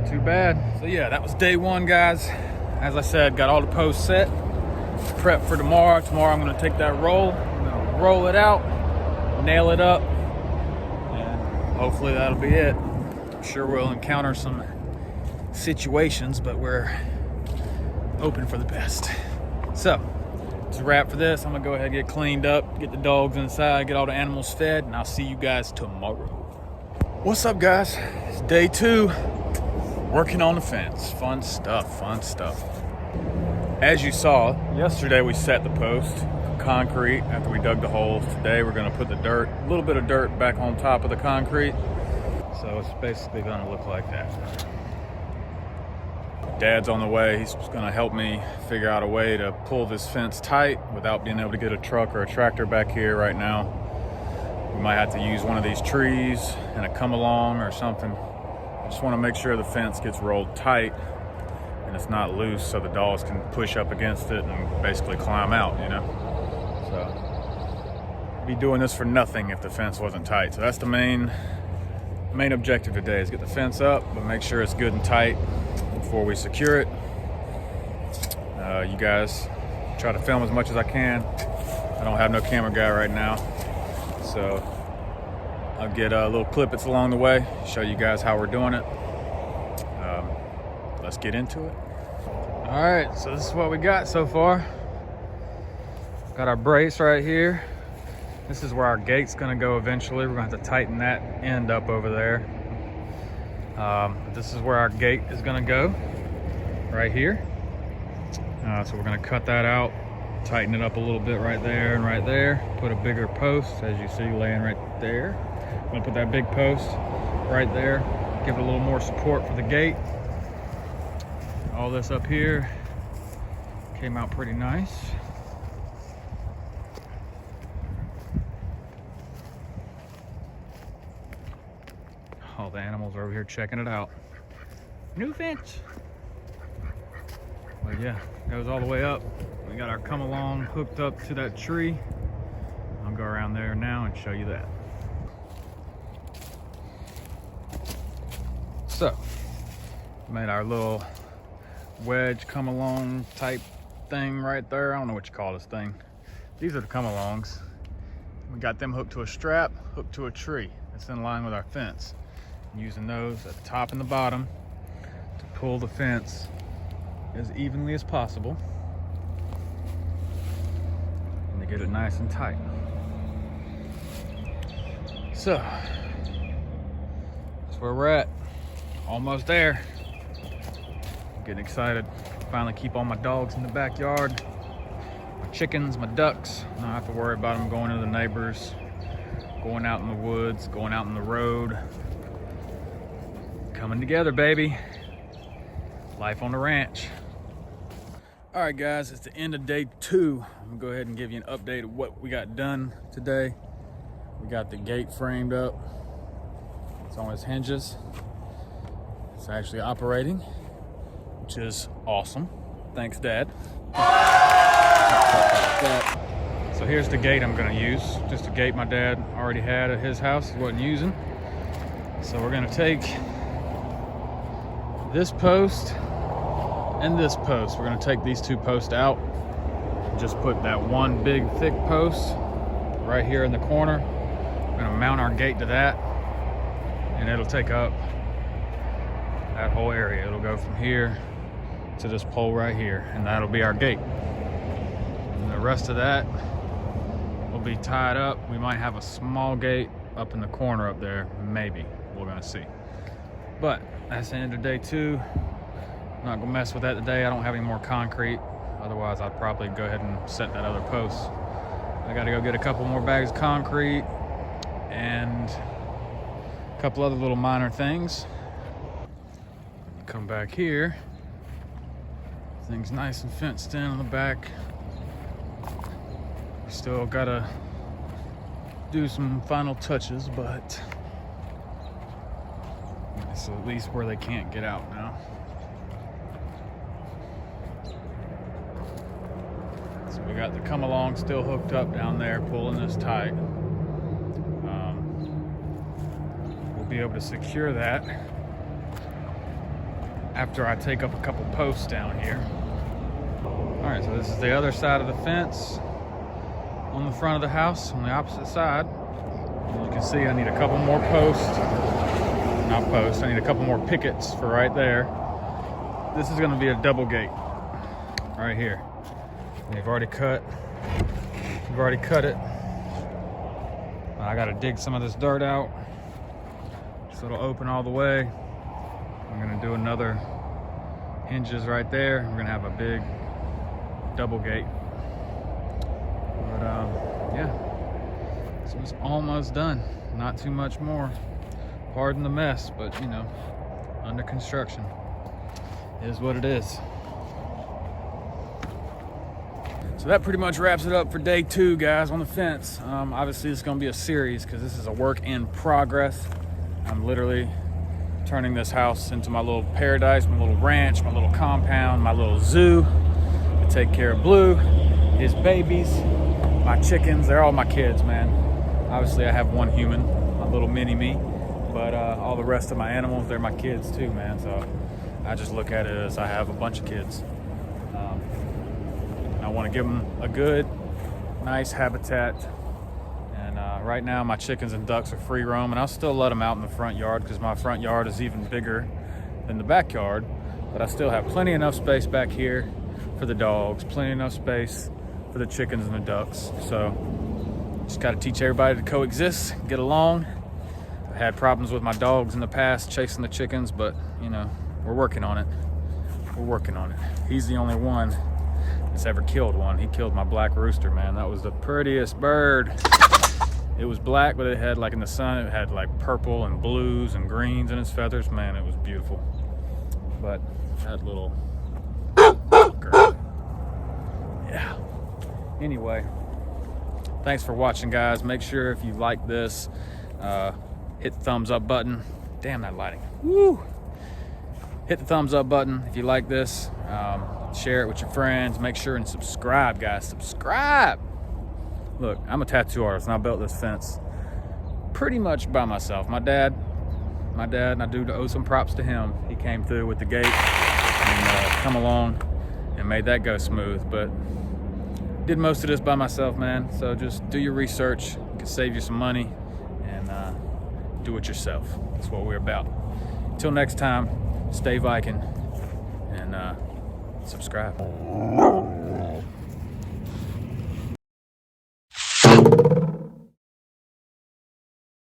Not too bad. So yeah, that was day one, guys. As I said, got all the posts set, prep for tomorrow. Tomorrow I'm gonna take that roll, I'm gonna roll it out, nail it up, and hopefully that'll be it. I'm sure we'll encounter some situations, but we're hoping for the best. So, it's a wrap for this. I'm gonna go ahead and get cleaned up, get the dogs inside, get all the animals fed, and I'll see you guys tomorrow. What's up, guys? It's day two, working on the fence. Fun stuff, fun stuff. As you saw, yesterday we set the post, concrete, after we dug the holes. Today we're gonna put the dirt, a little bit of dirt back on top of the concrete. So it's basically gonna look like that. Dad's on the way. He's gonna help me figure out a way to pull this fence tight without being able to get a truck or a tractor back here right now. We might have to use one of these trees and a come along or something. I just wanna make sure the fence gets rolled tight and it's not loose so the dogs can push up against it and basically climb out, you know? So, I'd be doing this for nothing if the fence wasn't tight. So that's the main objective today, is get the fence up, but make sure it's good and tight before we secure it. You guys, try to film as much as I can. I don't have no camera guy right now, so I'll get little clippets along the way, show you guys how we're doing it. Let's get into it. All right, so this is what we got so far. Got our brace right here. This is where our gate's gonna go eventually. We're gonna have to tighten that end up over there. This is where our gate is gonna go, right here. So we're gonna cut that out, tighten it up a little bit right there and right there. Put a bigger post, as you see, laying right there. I'm gonna put that big post right there, give it a little more support for the gate. All this up here came out pretty nice. All the animals are over here checking it out. New fence. Well, yeah, goes all the way up. We got our come along hooked up to that tree. I'll go around there now and show you that. So, made our little wedge come along type thing right there. I don't know what you call this thing. These are the come alongs. We got them hooked to a strap, hooked to a tree. It's in line with our fence. Using those at the top and the bottom to pull the fence as evenly as possible and to get it nice and tight. So that's where we're at. Almost there. Getting excited. Finally keep all my dogs in the backyard. My chickens, my ducks. I don't have to worry about them going to the neighbors, going out in the woods, going out in the road. Coming together, baby. Life on the ranch. All right, guys, it's the end of day two. I'm gonna go ahead and give you an update of what we got done today. We got the gate framed up. It's on its hinges. It's actually operating, which is awesome. Thanks, Dad. So here's the gate I'm gonna use. Just a gate my dad already had at his house, he wasn't using. So we're gonna take this post and this post. We're gonna take these two posts out. Just put that one big thick post right here in the corner. We're gonna mount our gate to that, and it'll take up that whole area. It'll go from here to this pole right here, and that'll be our gate. And the rest of that will be tied up. We might have a small gate up in the corner up there, maybe. We're gonna see. But that's the end of day two. I'm not gonna mess with that today. I don't have any more concrete. Otherwise, I'd probably go ahead and set that other post. I gotta go get a couple more bags of concrete and a couple other little minor things. Come back here. Things nice and fenced in on the back. Still gotta do some final touches, but it's at least where they can't get out now. So we got the come along still hooked up down there, pulling this tight. We'll be able to secure that after I take up a couple posts down here. All right, so this is the other side of the fence on the front of the house, on the opposite side. As you can see, I need a couple more posts. Not posts, I need a couple more pickets for right there. This is gonna be a double gate right here. They've already cut it. I gotta dig some of this dirt out so it'll open all the way. I'm gonna do another hinges right there. We're gonna have a big double gate. But yeah, so it's almost done. Not too much more. Pardon the mess, but you know, under construction is what it is. So that pretty much wraps it up for day 2, guys, on the fence. Obviously, it's going to be a series because this is a work in progress. I'm literally turning this house into my little paradise, my little ranch, my little compound, my little zoo to take care of Blue, his babies, my chickens. They're all my kids, man. Obviously, I have one human, a little mini-me, but all the rest of my animals, they're my kids too, man. So I just look at it as I have a bunch of kids. I want to give them a good, nice habitat. And right now my chickens and ducks are free roam, and I'll still let them out in the front yard because my front yard is even bigger than the backyard. But I still have plenty enough space back here for the dogs, plenty enough space for the chickens and the ducks. So just got to teach everybody to coexist, get along. I had problems with my dogs in the past chasing the chickens, but you know, we're working on it. We're working on it. He's the only one that's ever killed one. He killed my black rooster, man. That was the prettiest bird. It was black, but it had, like in the sun, it had like purple and blues and greens in its feathers. Man, it was beautiful. But that little fucker. Yeah. Anyway, thanks for watching, guys. Make sure if you like this, hit the thumbs up button. Damn, that lighting. Woo! Hit the thumbs up button if you like this. Share it with your friends. Make sure and subscribe, guys. Subscribe. Look, I'm a tattoo artist, and I built this fence pretty much by myself. My dad, and I do owe some props to him. He came through with the gate and come along and made that go smooth. But did most of this by myself, man. So just do your research. It can save you some money, and do it yourself. That's what we're about. Until next time, stay Viking and subscribe.